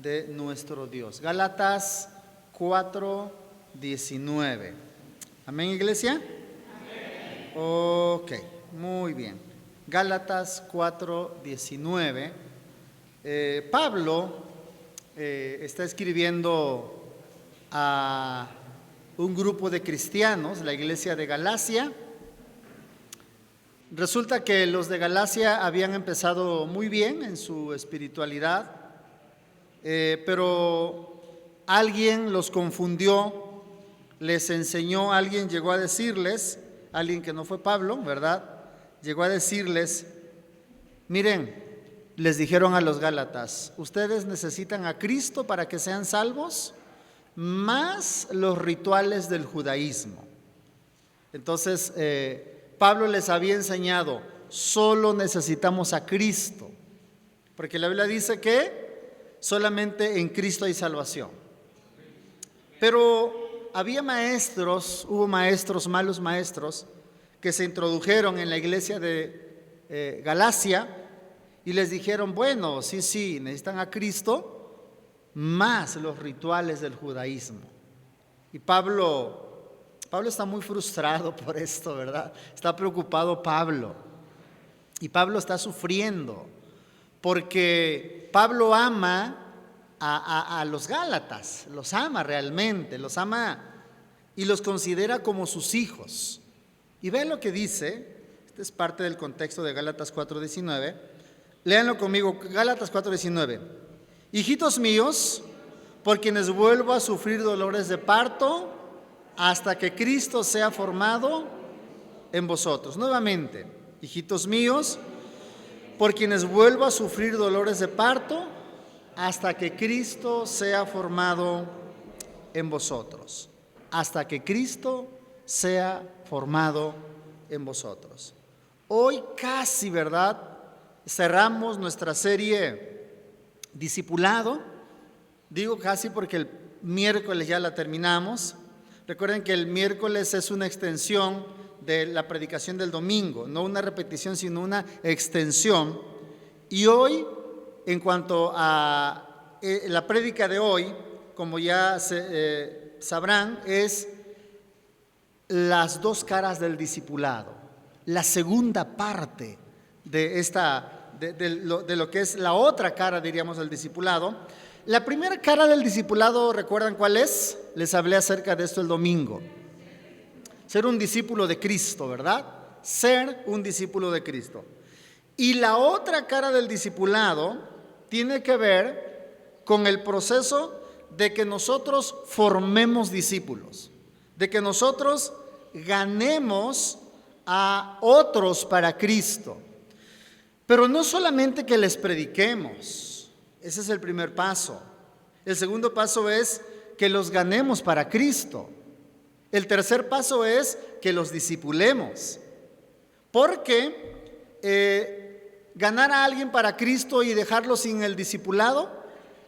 de nuestro Dios. Gálatas 4:19. ¿Amén, iglesia? Amén. Ok, muy bien. Gálatas 4:19. Pablo está escribiendo a un grupo de cristianos, la iglesia de Galacia. Resulta que los de Galacia habían empezado muy bien en su espiritualidad, pero alguien los confundió, les enseñó, alguien llegó a decirles, alguien que no fue Pablo, ¿verdad? Llegó a decirles, miren, les dijeron a los Gálatas, ustedes necesitan a Cristo para que sean salvos, más los rituales del judaísmo. Entonces, Pablo les había enseñado, solo necesitamos a Cristo, porque la Biblia dice que solamente en Cristo hay salvación. Pero había maestros, hubo maestros, malos maestros, que se introdujeron en la iglesia de Galacia y les dijeron, bueno, sí, necesitan a Cristo, más los rituales del judaísmo. Y Pablo está muy frustrado por esto, ¿verdad? Está preocupado Pablo. Y Pablo está sufriendo porque Pablo ama a los Gálatas, los ama realmente, los ama y los considera como sus hijos. Y vean lo que dice, este es parte del contexto de Gálatas 4:19. Léanlo conmigo, Gálatas 4:19. Hijitos míos, por quienes vuelvo a sufrir dolores de parto, hasta que Cristo sea formado en vosotros. Nuevamente, hijitos míos, por quienes vuelvo a sufrir dolores de parto, hasta que Cristo sea formado en vosotros. Hasta que Cristo sea formado en vosotros. Hoy casi, ¿verdad?, cerramos nuestra serie Discipulado. Digo casi porque el miércoles ya la terminamos. Recuerden que el miércoles es una extensión de la predicación del domingo, no una repetición, sino una extensión. Y hoy, en cuanto a la prédica de hoy, como ya sabrán, es las dos caras del discipulado, la segunda parte de lo que es la otra cara, diríamos, del discipulado. La primera cara del discipulado, ¿recuerdan cuál es? Les hablé acerca de esto el domingo. Ser un discípulo de Cristo, ¿verdad? Ser un discípulo de Cristo. Y la otra cara del discipulado tiene que ver con el proceso de que nosotros formemos discípulos, de que nosotros ganemos a otros para Cristo. Pero no solamente que les prediquemos, ese es el primer paso. El segundo paso es que los ganemos para Cristo. El tercer paso es que los discipulemos. Porque ganar a alguien para Cristo y dejarlo sin el discipulado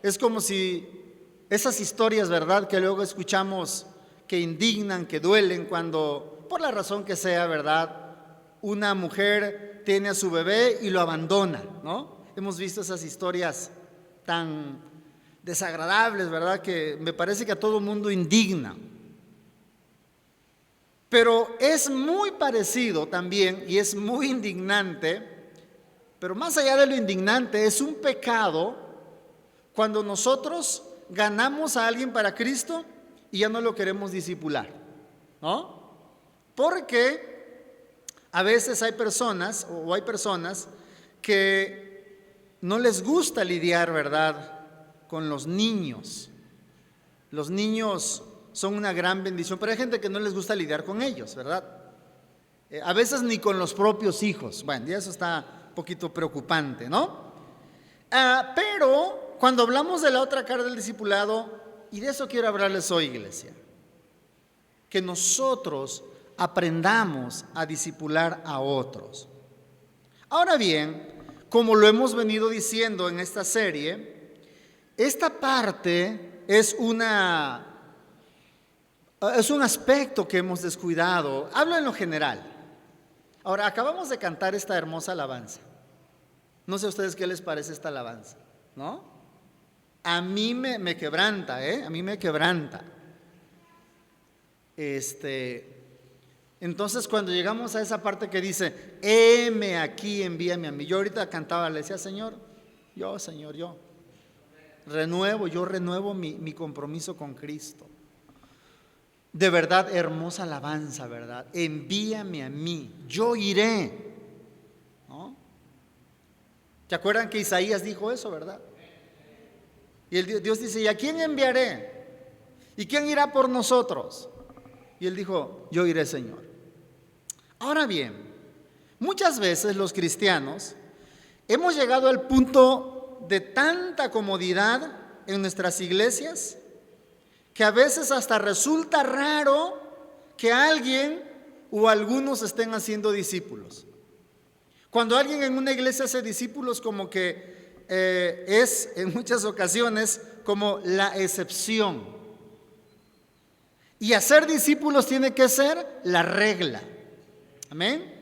es como si esas historias, ¿verdad?, que luego escuchamos que indignan, que duelen cuando, por la razón que sea, ¿verdad?, una mujer tiene a su bebé y lo abandona, ¿no? Hemos visto esas historias tan desagradables, ¿verdad?, que me parece que a todo mundo indigna. Pero es muy parecido también y es muy indignante, pero más allá de lo indignante, es un pecado cuando nosotros ganamos a alguien para Cristo y ya no lo queremos discipular, ¿no? Porque a veces hay personas que no les gusta lidiar, ¿verdad?, con los niños. Los niños son una gran bendición, pero hay gente que no les gusta lidiar con ellos, ¿verdad? A veces ni con los propios hijos. Bueno, ya eso está un poquito preocupante, ¿no? Pero cuando hablamos de la otra cara del discipulado, y de eso quiero hablarles hoy, iglesia, que nosotros aprendamos a discipular a otros. Ahora bien, como lo hemos venido diciendo en esta serie, esta parte es un aspecto que hemos descuidado. Hablo en lo general. Ahora, acabamos de cantar esta hermosa alabanza. No sé a ustedes qué les parece esta alabanza, ¿no? a mí me quebranta, a mí me quebranta. Entonces cuando llegamos a esa parte que dice, heme aquí, envíame a mí. Yo ahorita cantaba, le decía, Señor, yo renuevo mi compromiso con Cristo. De verdad, hermosa alabanza, ¿verdad? Envíame a mí, yo iré, ¿no? ¿Se acuerdan que Isaías dijo eso, verdad? Y Dios dice, ¿y a quién enviaré? ¿Y quién irá por nosotros? Y él dijo, yo iré, Señor. Ahora bien, muchas veces los cristianos hemos llegado al punto de tanta comodidad en nuestras iglesias que a veces hasta resulta raro que alguien o algunos estén haciendo discípulos. Cuando alguien en una iglesia hace discípulos, como que es en muchas ocasiones como la excepción. Y hacer discípulos tiene que ser la regla. Amén.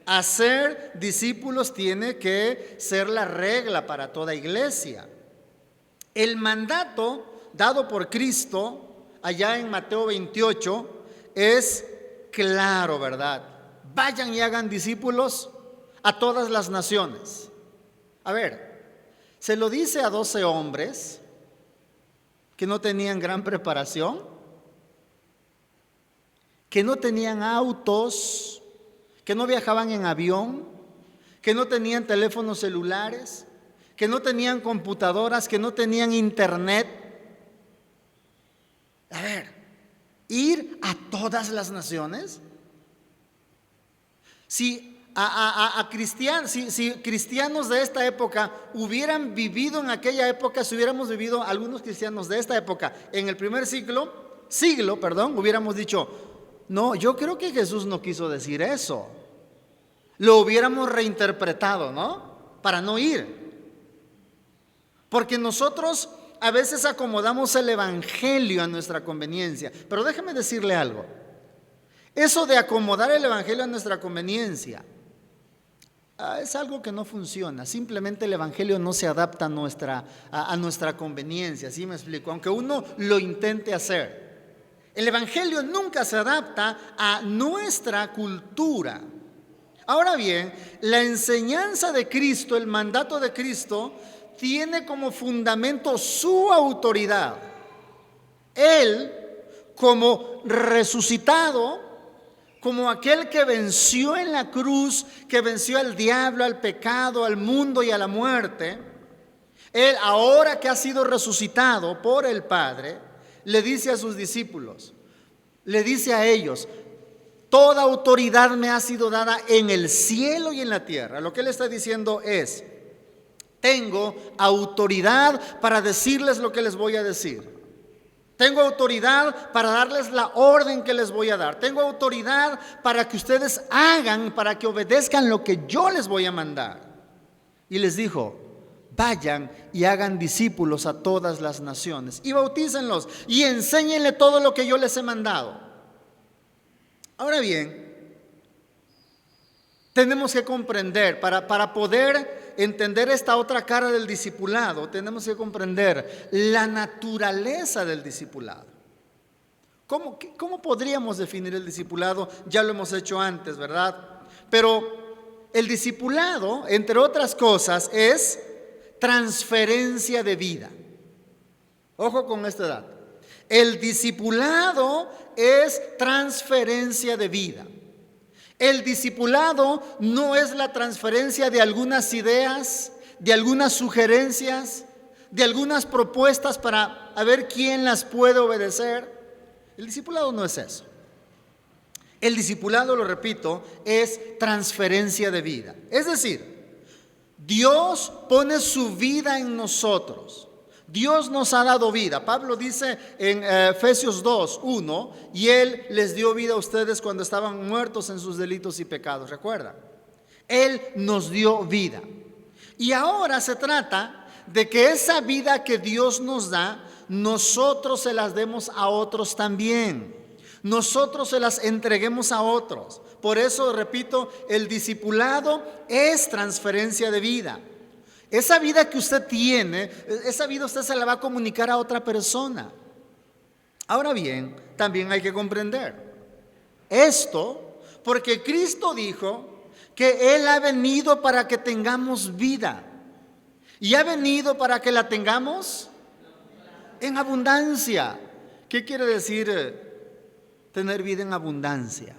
Hacer discípulos tiene que ser la regla para toda iglesia. El mandato dado por Cristo allá en Mateo 28 es claro, ¿verdad? Vayan y hagan discípulos a todas las naciones. A ver, se lo dice a 12 hombres que no tenían gran preparación, que no tenían autos, que no viajaban en avión, que no tenían teléfonos celulares, que no tenían computadoras, que no tenían internet. A ver, ir a todas las naciones. Si cristianos de esta época hubieran vivido en aquella época, si hubiéramos vivido algunos cristianos de esta época en el primer siglo, hubiéramos dicho, no, yo creo que Jesús no quiso decir eso. Lo hubiéramos reinterpretado, ¿no? Para no ir. Porque nosotros a veces acomodamos el evangelio a nuestra conveniencia. Pero déjeme decirle algo. Eso de acomodar el evangelio a nuestra conveniencia es algo que no funciona. Simplemente el evangelio no se adapta a nuestra conveniencia. ¿Sí me explico? Aunque uno lo intente hacer. El evangelio nunca se adapta a nuestra cultura. Ahora bien, la enseñanza de Cristo, el mandato de Cristo, tiene como fundamento su autoridad. Él, como resucitado, como aquel que venció en la cruz, que venció al diablo, al pecado, al mundo y a la muerte, Él, ahora que ha sido resucitado por el Padre, le dice a sus discípulos, le dice a ellos, toda autoridad me ha sido dada en el cielo y en la tierra. Lo que Él está diciendo es, tengo autoridad para decirles lo que les voy a decir. Tengo autoridad para darles la orden que les voy a dar. Tengo autoridad para que ustedes hagan, para que obedezcan lo que yo les voy a mandar. Y les dijo, vayan y hagan discípulos a todas las naciones y bautícenlos y enséñenle todo lo que yo les he mandado. Ahora bien, tenemos que comprender, para poder entender esta otra cara del discipulado, tenemos que comprender la naturaleza del discipulado. ¿Cómo podríamos definir el discipulado? Ya lo hemos hecho antes, ¿verdad? Pero el discipulado, entre otras cosas, es transferencia de vida. Ojo con esta edad. El discipulado es transferencia de vida. El discipulado no es la transferencia de algunas ideas, de algunas sugerencias, de algunas propuestas para a ver quién las puede obedecer. El discipulado no es eso. El discipulado, lo repito, es transferencia de vida. Es decir, Dios pone su vida en nosotros. Dios nos ha dado vida. Pablo dice en Efesios 2:1, y Él les dio vida a ustedes cuando estaban muertos en sus delitos y pecados. ¿Recuerda? Él nos dio vida. Y ahora se trata de que esa vida que Dios nos da, nosotros se las demos a otros también. Nosotros se las entreguemos a otros. Por eso, repito, el discipulado es transferencia de vida. esa vida que usted tiene, esa vida usted se la va a comunicar a otra persona. Ahora bien, también hay que comprender esto, porque Cristo dijo que Él ha venido para que tengamos vida, y ha venido para que la tengamos en abundancia. ¿Qué quiere decir tener vida en abundancia?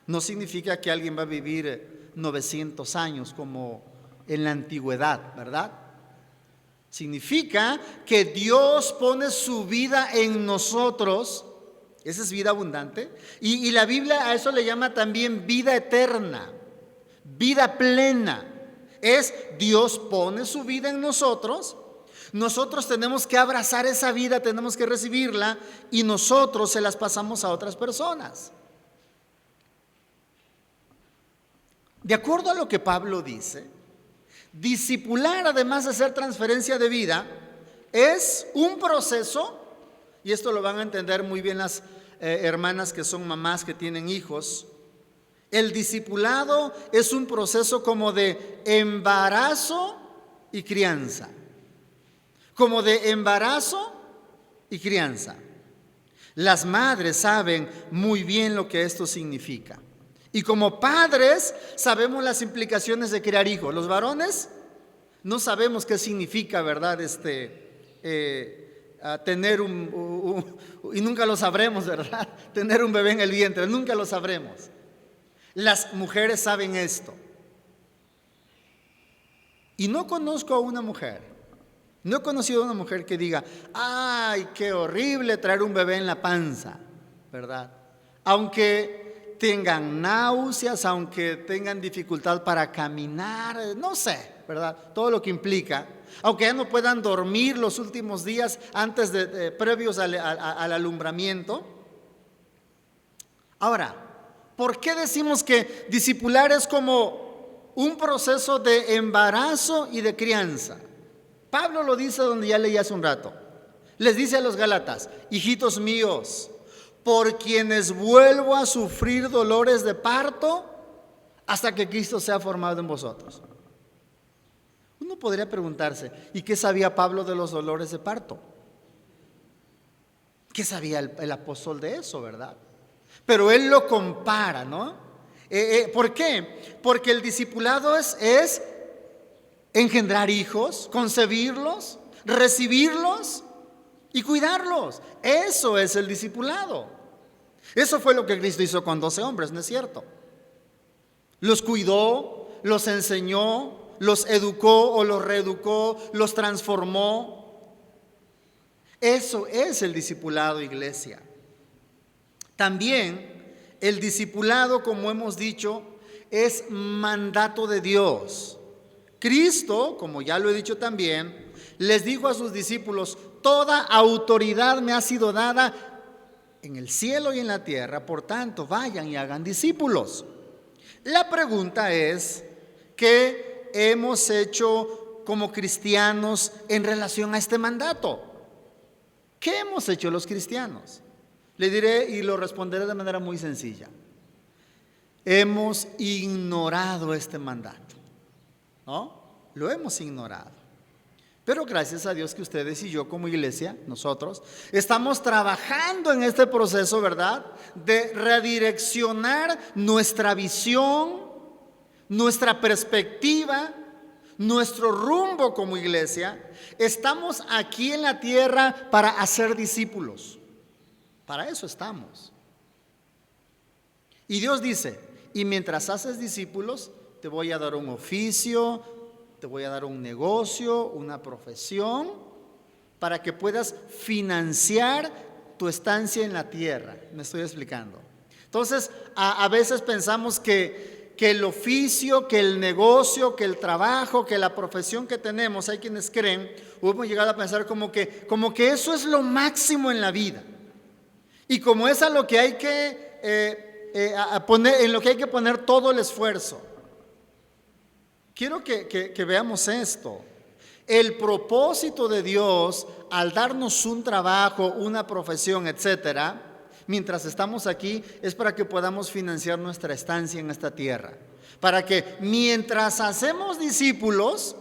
No significa que alguien va a vivir 900 años como en la antigüedad, ¿verdad? Significa que Dios pone su vida en nosotros. Esa es vida abundante. Y la Biblia a eso le llama también vida eterna, vida plena. Es Dios pone su vida en nosotros. Nosotros tenemos que abrazar esa vida, tenemos que recibirla, y nosotros se las pasamos a otras personas. De acuerdo a lo que Pablo dice, discipular, además de ser transferencia de vida, es un proceso, y esto lo van a entender muy bien las hermanas que son mamás que tienen hijos. El discipulado es un proceso como de embarazo y crianza. Como de embarazo y crianza. Las madres saben muy bien lo que esto significa. Y como padres sabemos las implicaciones de criar hijos. Los varones no sabemos qué significa, ¿verdad? Tener y nunca lo sabremos, ¿verdad? Tener un bebé en el vientre, nunca lo sabremos. Las mujeres saben esto. Y no conozco a una mujer, no he conocido a una mujer que diga: ay, qué horrible traer un bebé en la panza, ¿verdad? Aunque tengan náuseas, aunque tengan dificultad para caminar, no sé, ¿verdad? Todo lo que implica. Aunque ya no puedan dormir los últimos días antes previos al alumbramiento. Ahora, ¿por qué decimos que discipular es como un proceso de embarazo y de crianza? Pablo lo dice donde ya leí hace un rato. Les dice a los Gálatas: hijitos míos, por quienes vuelvo a sufrir dolores de parto hasta que Cristo sea formado en vosotros. Uno podría preguntarse: ¿y qué sabía Pablo de los dolores de parto? ¿Qué sabía el apóstol de eso, verdad? Pero él lo compara, ¿no? ¿Por qué? Porque el discipulado es engendrar hijos, concebirlos, recibirlos y cuidarlos. Eso es el discipulado. Eso fue lo que Cristo hizo con 12 hombres, ¿no es cierto? Los cuidó, los enseñó, los educó o los reeducó, los transformó. Eso es el discipulado, iglesia. También el discipulado, como hemos dicho, es mandato de Dios. Cristo, como ya lo he dicho también, les dijo a sus discípulos: toda autoridad me ha sido dada en el cielo y en la tierra, por tanto vayan y hagan discípulos. La pregunta es: ¿qué hemos hecho como cristianos en relación a este mandato? ¿Qué hemos hecho los cristianos? Le diré y lo responderé de manera muy sencilla. Hemos ignorado este mandato, ¿no? Lo hemos ignorado. Pero gracias a Dios que ustedes y yo como iglesia, nosotros, estamos trabajando en este proceso, ¿verdad? De redireccionar nuestra visión, nuestra perspectiva, nuestro rumbo como iglesia. Estamos aquí en la tierra para hacer discípulos. Para eso estamos. Y Dios dice: y mientras haces discípulos, te voy a dar un oficio, te voy a dar un negocio, una profesión, para que puedas financiar tu estancia en la tierra. Me estoy explicando. Entonces, a veces pensamos que el oficio, que el negocio, que el trabajo, que la profesión que tenemos, hay quienes creen, o hemos llegado a pensar como que eso es lo máximo en la vida. Y como es a lo que hay que poner, en lo que hay que poner todo el esfuerzo. Quiero que veamos esto. El propósito de Dios al darnos un trabajo, una profesión, etcétera, mientras estamos aquí, es para que podamos financiar nuestra estancia en esta tierra. Para que mientras hacemos discípulos,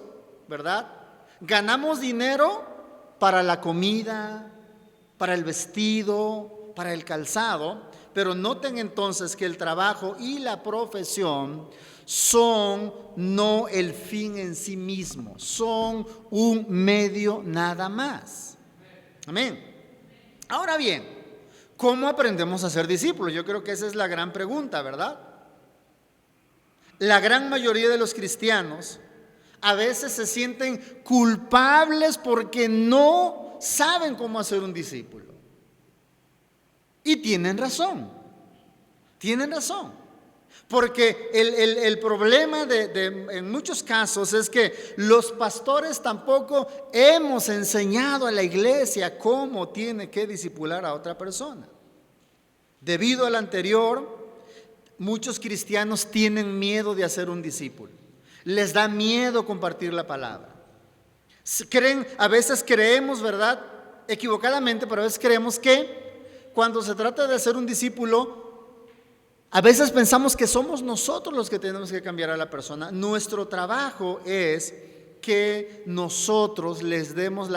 ¿verdad? Ganamos dinero para la comida, para el vestido, para el calzado, pero noten entonces que el trabajo y la profesión son no el fin en sí mismo, son un medio nada más. Amén. Ahora bien, ¿cómo aprendemos a ser discípulos? Yo creo que esa es la gran pregunta, ¿verdad? La gran mayoría de los cristianos a veces se sienten culpables porque no saben cómo hacer un discípulo. Y tienen razón, porque el problema en muchos casos es que los pastores tampoco hemos enseñado a la iglesia cómo tiene que discipular a otra persona. Debido al anterior, muchos cristianos tienen miedo de hacer un discípulo, les da miedo compartir la palabra. A veces creemos, ¿verdad? Equivocadamente, pero a veces creemos que cuando se trata de hacer un discípulo, a veces pensamos que somos nosotros los que tenemos que cambiar a la persona. Nuestro trabajo es que nosotros le demos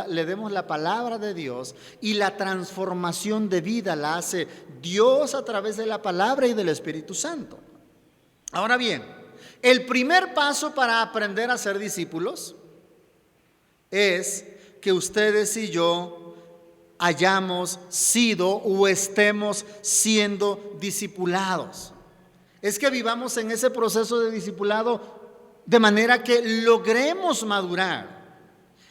la palabra de Dios, y la transformación de vida la hace Dios a través de la palabra y del Espíritu Santo. Ahora bien, el primer paso para aprender a ser discípulos es que ustedes y yo hayamos sido o estemos siendo discipulados. Es que vivamos en ese proceso de discipulado de manera que logremos madurar.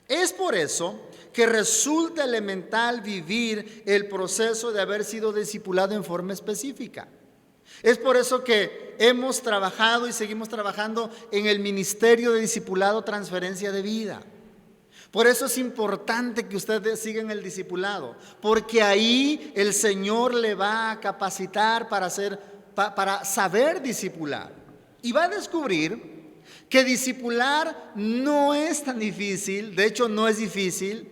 Es por eso que resulta elemental vivir el proceso de haber sido discipulado en forma específica. Es por eso que hemos trabajado y seguimos trabajando en el ministerio de discipulado, transferencia de vida. Por eso es importante que ustedes sigan el discipulado, porque ahí el Señor le va a capacitar para saber discipular. Y va a descubrir que discipular no es tan difícil, de hecho no es difícil,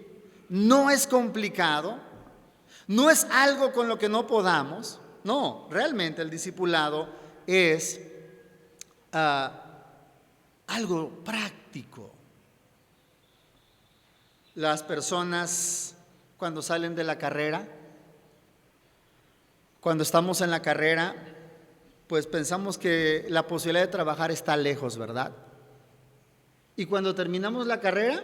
no es complicado, no es algo con lo que no podamos. No, realmente el discipulado es algo práctico. Las personas cuando salen de la carrera, cuando estamos en la carrera, pues pensamos que la posibilidad de trabajar está lejos, ¿verdad? Y cuando terminamos la carrera,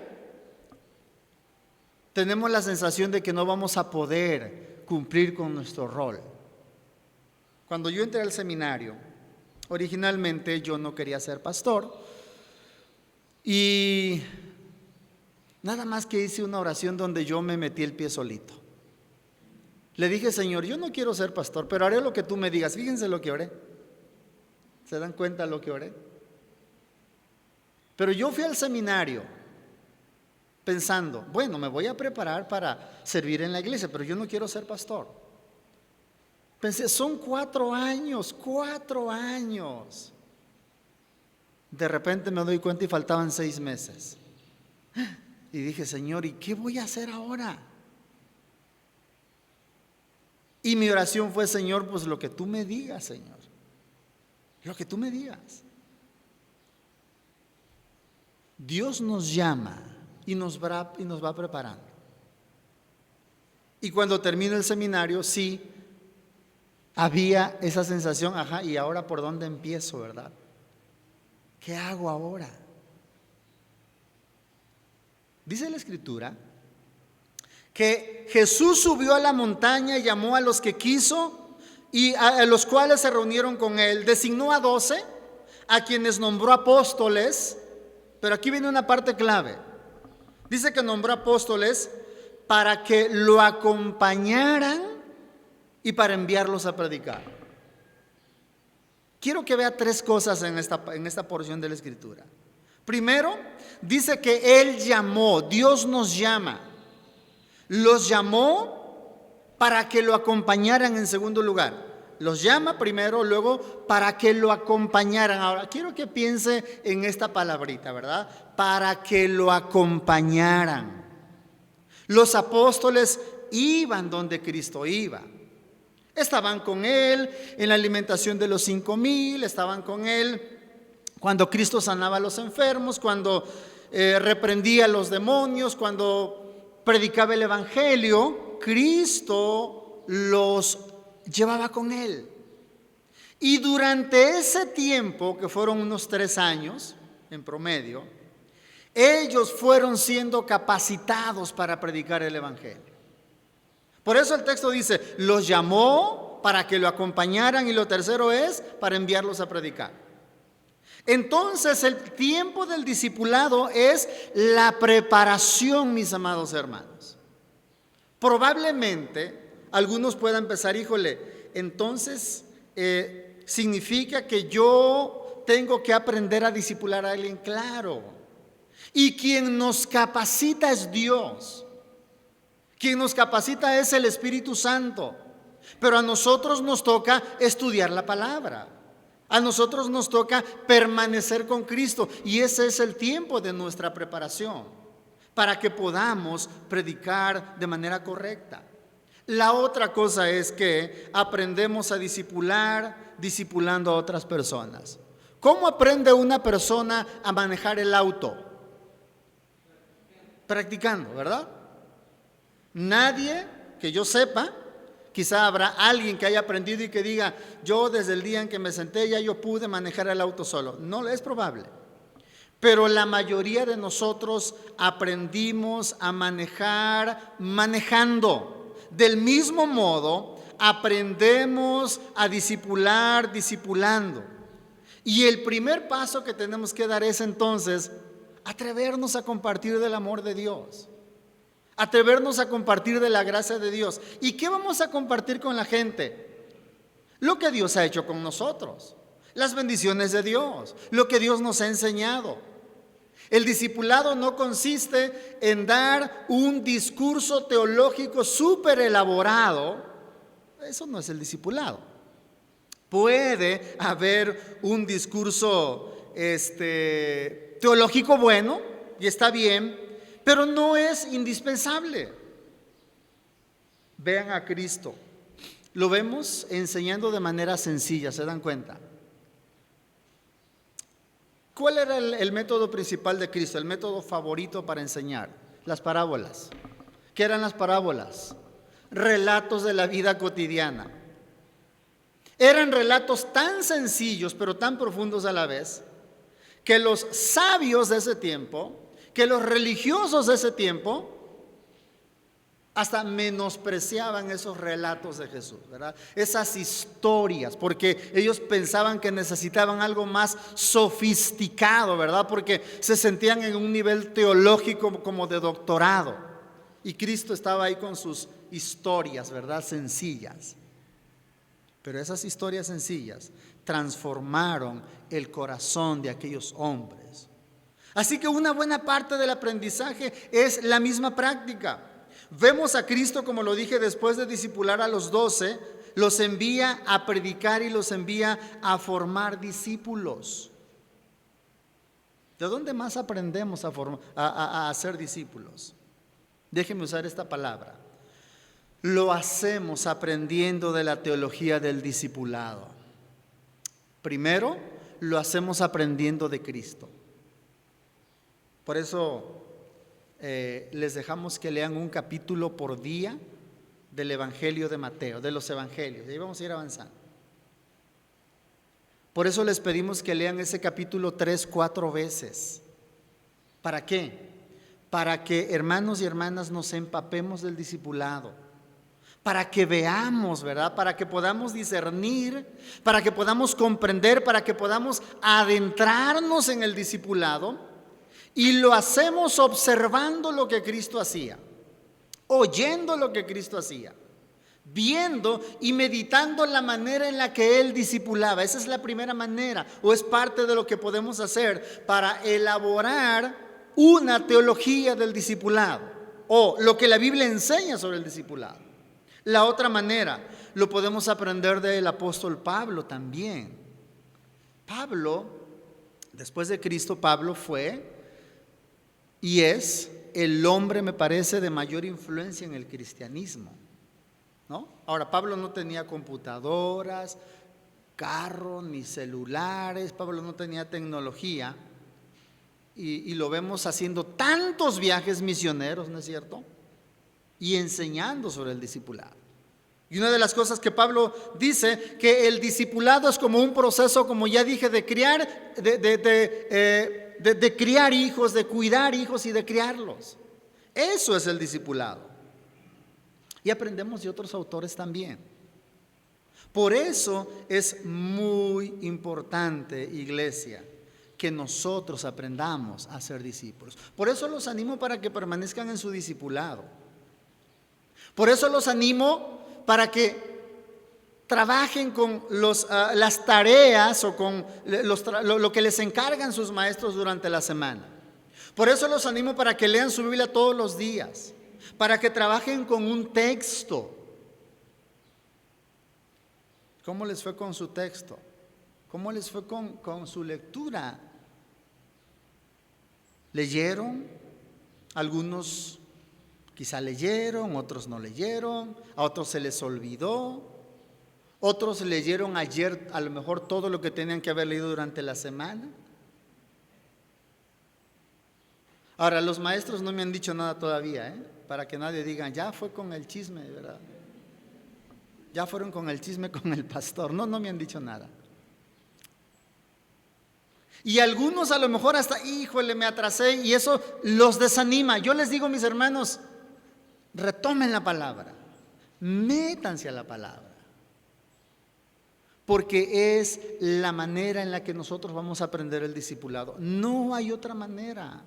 tenemos la sensación de que no vamos a poder cumplir con nuestro rol. Cuando yo entré al seminario, originalmente yo no quería ser pastor, y nada más que hice una oración donde yo me metí el pie solito. Le dije: Señor, yo no quiero ser pastor, pero haré lo que tú me digas. Fíjense lo que oré. ¿Se dan cuenta lo que oré? Pero yo fui al seminario pensando, bueno, me voy a preparar para servir en la iglesia, pero yo no quiero ser pastor. Pensé, son 4 años. De repente me doy cuenta y faltaban 6 meses. Y dije: Señor, ¿y qué voy a hacer ahora? Y mi oración fue: Señor, pues lo que tú me digas, Señor. Lo que tú me digas. Dios nos llama y nos va preparando. Y cuando termino el seminario, sí, había esa sensación, ¿y ahora por dónde empiezo, verdad? ¿Qué hago ahora? Dice la Escritura que Jesús subió a la montaña y llamó a los que quiso, y a los cuales se reunieron con él. Designó a 12, a quienes nombró apóstoles. Pero aquí viene una parte clave. Dice que nombró apóstoles para que lo acompañaran y para enviarlos a predicar. Quiero que vea 3 cosas en esta porción de la Escritura. Primero, dice que Él llamó, Dios nos llama. Los llamó para que lo acompañaran en segundo lugar. Los llama primero, luego para que lo acompañaran. Ahora, quiero que piense en esta palabrita, ¿verdad? Para que lo acompañaran. Los apóstoles iban donde Cristo iba. Estaban con Él en la alimentación de los 5,000, estaban con Él cuando Cristo sanaba a los enfermos, cuando reprendía a los demonios, cuando predicaba el evangelio, Cristo los llevaba con él. Y durante ese tiempo, que fueron unos 3 años en promedio, ellos fueron siendo capacitados para predicar el evangelio. Por eso el texto dice, los llamó para que lo acompañaran, y lo tercero es para enviarlos a predicar. Entonces el tiempo del discipulado es la preparación, mis amados hermanos. Probablemente algunos puedan pensar, híjole, entonces significa que yo tengo que aprender a discipular a alguien. Claro. Y quien nos capacita es Dios. Quien nos capacita es el Espíritu Santo. Pero a nosotros nos toca estudiar la palabra. A nosotros nos toca permanecer con Cristo. Y ese es el tiempo de nuestra preparación, para que podamos predicar de manera correcta. La otra cosa es que aprendemos a discipular, discipulando a otras personas. ¿Cómo aprende una persona a manejar el auto? Practicando, ¿verdad? Nadie que yo sepa, quizá habrá alguien que haya aprendido y que diga, yo desde el día en que me senté ya yo pude manejar el auto solo. No es probable. Pero la mayoría de nosotros aprendimos a manejar manejando. Del mismo modo, aprendemos a discipular discipulando. Y el primer paso que tenemos que dar es entonces atrevernos a compartir del amor de Dios. Atrevernos a compartir de la gracia de Dios. ¿Y qué vamos a compartir con la gente? Lo que Dios ha hecho con nosotros, las bendiciones de Dios, lo que Dios nos ha enseñado. El discipulado no consiste en dar un discurso teológico súper elaborado. Eso no es el discipulado. Puede haber un discurso teológico bueno, y está bien, pero no es indispensable. Vean a Cristo. Lo vemos enseñando de manera sencilla, ¿se dan cuenta? ¿Cuál era el método principal de Cristo? El método favorito para enseñar. Las parábolas. ¿Qué eran las parábolas? Relatos de la vida cotidiana. Eran relatos tan sencillos, pero tan profundos a la vez, que los sabios de ese tiempo, que los religiosos de ese tiempo, hasta menospreciaban esos relatos de Jesús, ¿verdad? Esas historias, porque ellos pensaban que necesitaban algo más sofisticado, ¿verdad? Porque se sentían en un nivel teológico como de doctorado. Y Cristo estaba ahí con sus historias, ¿verdad? Sencillas. Pero esas historias sencillas transformaron el corazón de aquellos hombres. Así que una buena parte del aprendizaje es la misma práctica. Vemos a Cristo, como lo dije, después de discipular a los 12, los envía a predicar y los envía a discípulos. ¿De dónde más aprendemos a hacer discípulos? Déjenme usar esta palabra. Lo hacemos aprendiendo de la teología del discipulado. Primero, lo hacemos aprendiendo de Cristo. Por eso les dejamos que lean un capítulo por día del Evangelio de Mateo, de los Evangelios. Y ahí vamos a ir avanzando. Por eso les pedimos que lean ese capítulo 3, 4 veces. ¿Para qué? Para que, hermanos y hermanas, nos empapemos del discipulado. Para que veamos, ¿verdad? Para que podamos discernir, para que podamos comprender, para que podamos adentrarnos en el discipulado. Y lo hacemos observando lo que Cristo hacía, oyendo lo que Cristo hacía, viendo y meditando la manera en la que Él discipulaba. Esa es la primera manera, o es parte de lo que podemos hacer para elaborar una teología del discipulado, o lo que la Biblia enseña sobre el discipulado. La otra manera lo podemos aprender del apóstol Pablo también. Pablo, después de Cristo, Pablo fue y es el hombre, me parece, de mayor influencia en el cristianismo, ¿no? Ahora, Pablo no tenía computadoras, carros, ni celulares. Pablo no tenía tecnología. y lo vemos haciendo tantos viajes misioneros, ¿no es cierto? Y enseñando sobre el discipulado. Y una de las cosas que Pablo dice, que el discipulado es como un proceso, como ya dije, de criar, de criar hijos, de cuidar hijos y de criarlos. Eso es el discipulado. Y aprendemos de otros autores también. Por eso es muy importante, iglesia, que nosotros aprendamos a ser discípulos. Por eso los animo para que permanezcan en su discipulado. Por eso los animo para que trabajen con las tareas o con lo que les encargan sus maestros durante la semana. Por eso los animo para que lean su Biblia todos los días, para que trabajen con un texto. ¿Cómo les fue con su texto? ¿Cómo les fue con su lectura? ¿Leyeron? Algunos quizá leyeron, otros no leyeron, a otros se les olvidó, otros leyeron ayer a lo mejor todo lo que tenían que haber leído durante la semana. Ahora, los maestros no me han dicho nada todavía, para que nadie diga, ya fue con el chisme, ¿verdad? Ya fueron con el chisme con el pastor. No me han dicho nada. Y algunos a lo mejor hasta, híjole, me atrasé, y eso los desanima. Yo les digo, mis hermanos, retomen la palabra, métanse a la palabra, porque es la manera en la que nosotros vamos a aprender el discipulado. No hay otra manera.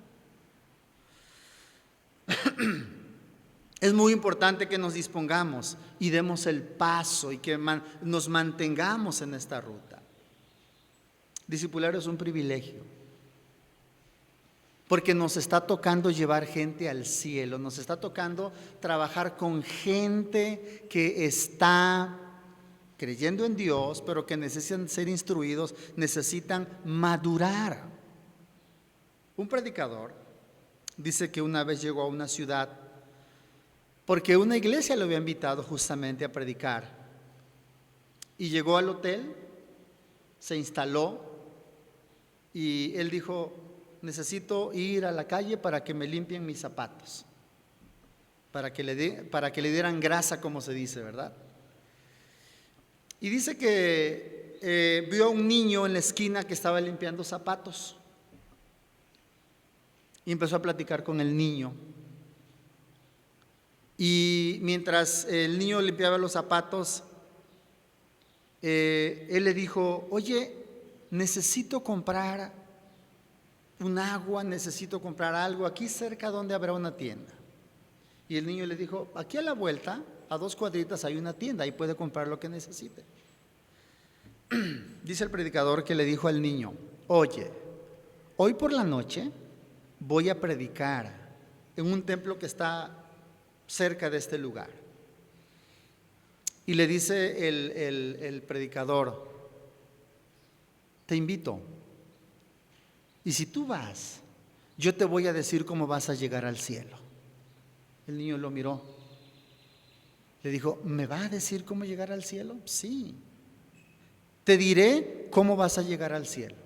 Es muy importante que nos dispongamos y demos el paso y que nos mantengamos en esta ruta. Discipular es un privilegio, porque nos está tocando llevar gente al cielo, nos está tocando trabajar con gente que está creyendo en Dios, pero que necesitan ser instruidos, necesitan madurar. Un predicador dice que una vez llegó a una ciudad porque una iglesia lo había invitado justamente a predicar, y llegó al hotel, se instaló, y él dijo, necesito ir a la calle para que me limpien mis zapatos, para que le dieran grasa, como se dice, ¿verdad? Y dice que vio a un niño en la esquina que estaba limpiando zapatos, y empezó a platicar con el niño. Y mientras el niño limpiaba los zapatos, él le dijo, oye, necesito comprar un agua, necesito comprar algo, aquí cerca donde habrá una tienda. Y el niño le dijo, aquí a la vuelta, a 2 cuadritas hay una tienda, ahí puede comprar lo que necesite. Dice el predicador que le dijo al niño, oye, hoy por la noche voy a predicar en un templo que está cerca de este lugar. Y le dice el predicador, te invito, y si tú vas, yo te voy a decir cómo vas a llegar al cielo. El niño lo miró, le dijo, ¿me va a decir cómo llegar al cielo? Sí, te diré cómo vas a llegar al cielo.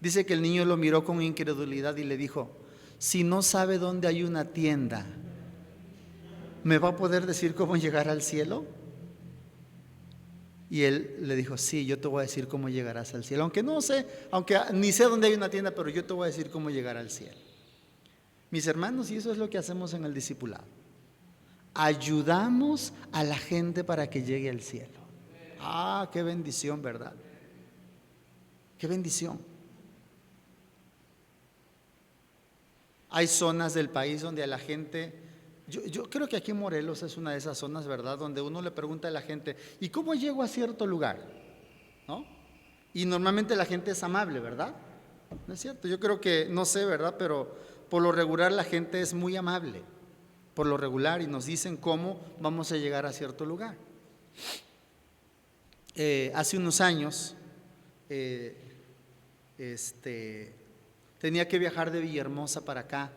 Dice que el niño lo miró con incredulidad y le dijo, si no sabe dónde hay una tienda, ¿me va a poder decir cómo llegar al cielo? Y él le dijo, sí, yo te voy a decir cómo llegarás al cielo. Aunque no sé, aunque ni sé dónde hay una tienda, pero yo te voy a decir cómo llegar al cielo. Mis hermanos, y eso es lo que hacemos en el discipulado. Ayudamos a la gente para que llegue al cielo. Ah, qué bendición, ¿verdad? Qué bendición. Hay zonas del país donde a la gente, yo creo que aquí en Morelos es una de esas zonas, ¿verdad? Donde uno le pregunta a la gente, ¿y cómo llego a cierto lugar? ¿No? Y normalmente la gente es amable, ¿verdad? ¿No es cierto? Yo creo que, no sé, ¿verdad? Pero por lo regular la gente es muy amable, por lo regular, y nos dicen cómo vamos a llegar a cierto lugar. Hace unos años, tenía que viajar de Villahermosa para acá.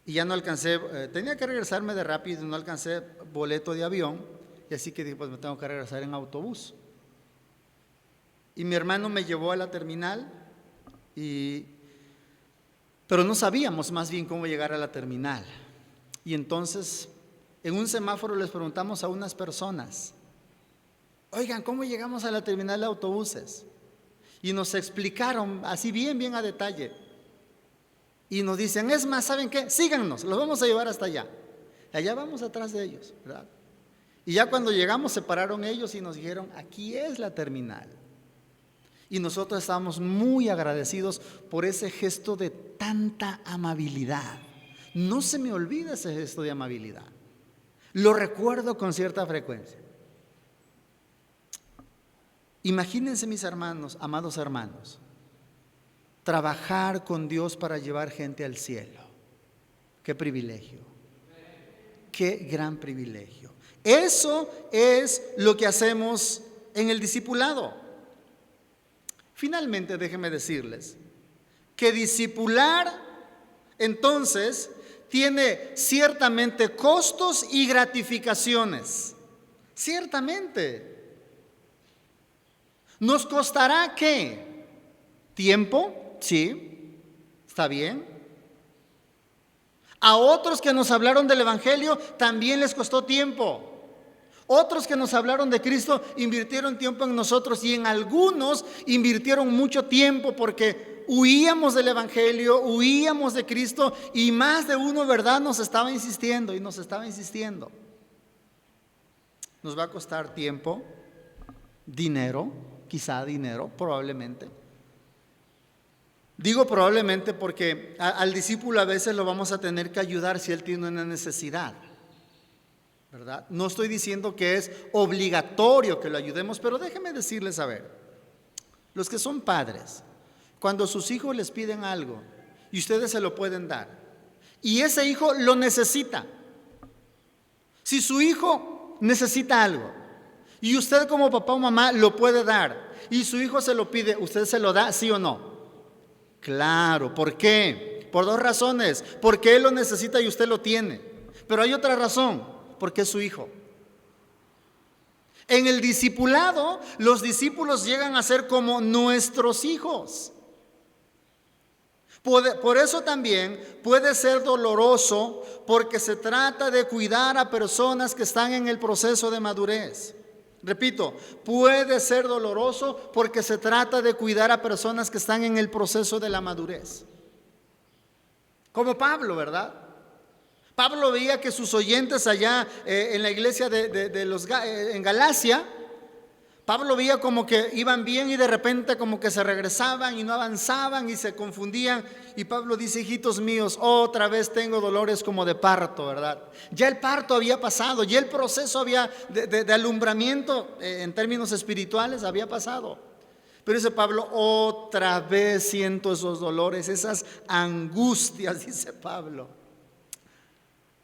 Y ya no alcancé, tenía que regresarme de rápido, no alcancé boleto de avión, y así que dije, pues me tengo que regresar en autobús. Y mi hermano me llevó a la terminal y Pero no sabíamos más bien cómo llegar a la terminal. Y entonces, en un semáforo les preguntamos a unas personas: oigan, ¿cómo llegamos a la terminal de autobuses? Y nos explicaron así bien a detalle. Y nos dicen: es más, ¿saben qué? Síganos, los vamos a llevar hasta allá. Allá vamos atrás de ellos, ¿verdad? Y ya cuando llegamos se pararon ellos y nos dijeron: aquí es la terminal. Y nosotros estábamos muy agradecidos por ese gesto de tanta amabilidad. No se me olvida ese gesto de amabilidad. Lo recuerdo con cierta frecuencia. Imagínense, mis hermanos, amados hermanos, trabajar con Dios para llevar gente al cielo. Qué privilegio. Qué gran privilegio. Eso es lo que hacemos en el discipulado. Finalmente, déjenme decirles que discipular entonces tiene ciertamente costos y gratificaciones. Ciertamente. ¿Nos costará qué? ¿Tiempo? Sí, está bien. A otros que nos hablaron del Evangelio también les costó tiempo. Otros que nos hablaron de Cristo invirtieron tiempo en nosotros, y en algunos invirtieron mucho tiempo porque huíamos del Evangelio, huíamos de Cristo, y más de uno, ¿verdad?, nos estaba insistiendo y nos estaba insistiendo. Nos va a costar tiempo, dinero, quizá dinero, probablemente. Digo probablemente porque al discípulo a veces lo vamos a tener que ayudar si él tiene una necesidad, ¿verdad? No estoy diciendo que es obligatorio que lo ayudemos, pero déjenme decirles, a ver, los que son padres, cuando sus hijos les piden algo y ustedes se lo pueden dar, y ese hijo lo necesita. Si su hijo necesita algo y usted como papá o mamá lo puede dar y su hijo se lo pide, ¿usted se lo da, sí o no? Claro. ¿Por qué? Por dos razones: porque él lo necesita y usted lo tiene, pero hay otra razón: porque es su hijo. En el discipulado, los discípulos llegan a ser como nuestros hijos. Por eso también puede ser doloroso, porque se trata de cuidar a personas que están en el proceso de madurez. Repito, puede ser doloroso porque se trata de cuidar a personas que están en el proceso de la madurez. Como Pablo, ¿verdad? Pablo veía que sus oyentes allá en la iglesia en Galacia, Pablo veía como que iban bien y de repente como que se regresaban y no avanzaban y se confundían. Y Pablo dice: hijitos míos, otra vez tengo dolores como de parto, ¿verdad? Ya el parto había pasado, ya el proceso de alumbramiento en términos espirituales había pasado. Pero dice Pablo: otra vez siento esos dolores, esas angustias, dice Pablo,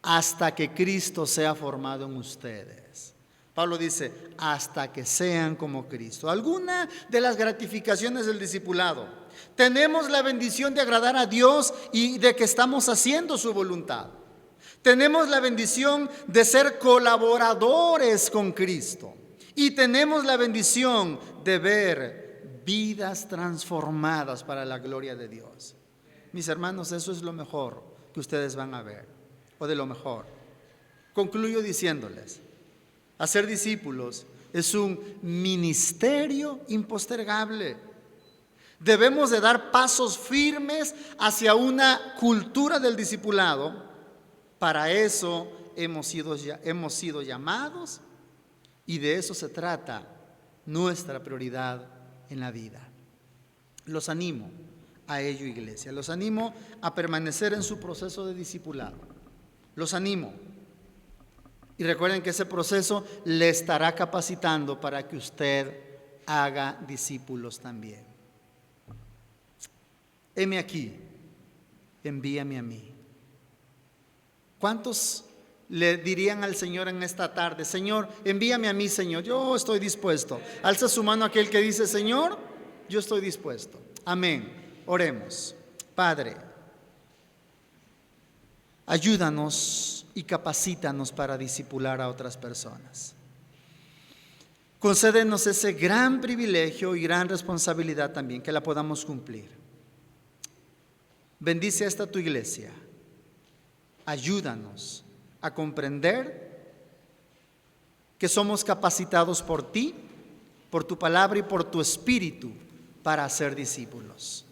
hasta que Cristo sea formado en ustedes. Pablo dice: hasta que sean como Cristo. Alguna de las gratificaciones del discipulado: tenemos la bendición de agradar a Dios y de que estamos haciendo su voluntad. Tenemos la bendición de ser colaboradores con Cristo. Y tenemos la bendición de ver vidas transformadas para la gloria de Dios. Mis hermanos, eso es lo mejor que ustedes van a ver, o de lo mejor. Concluyo diciéndoles: hacer discípulos es un ministerio impostergable. Debemos de dar pasos firmes hacia una cultura del discipulado. Para eso hemos sido llamados, y de eso se trata nuestra prioridad en la vida. Los animo a ello, iglesia. Los animo a permanecer en su proceso de discipulado. Los animo. Y recuerden que ese proceso le estará capacitando para que usted haga discípulos también. Heme aquí, envíame a mí. ¿Cuántos le dirían al Señor en esta tarde: Señor, envíame a mí, Señor, yo estoy dispuesto? Alza su mano aquel que dice: Señor, yo estoy dispuesto. Amén. Oremos. Padre, ayúdanos y capacítanos para discipular a otras personas. Concédenos ese gran privilegio y gran responsabilidad también, que la podamos cumplir. Bendice a esta tu iglesia. Ayúdanos a comprender que somos capacitados por ti, por tu palabra y por tu espíritu para ser discípulos.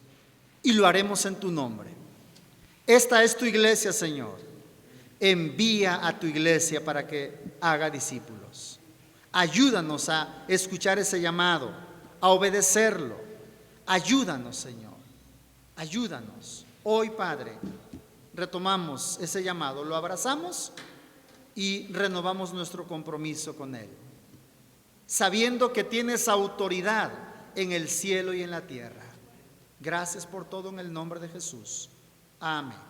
Y lo haremos en tu nombre. Esta es tu iglesia, Señor. Envía a tu iglesia para que haga discípulos. Ayúdanos a escuchar ese llamado, a obedecerlo. Ayúdanos, Señor. Ayúdanos. Hoy, Padre, retomamos ese llamado, lo abrazamos y renovamos nuestro compromiso con Él, sabiendo que tienes autoridad en el cielo y en la tierra. Gracias por todo en el nombre de Jesús. Amén.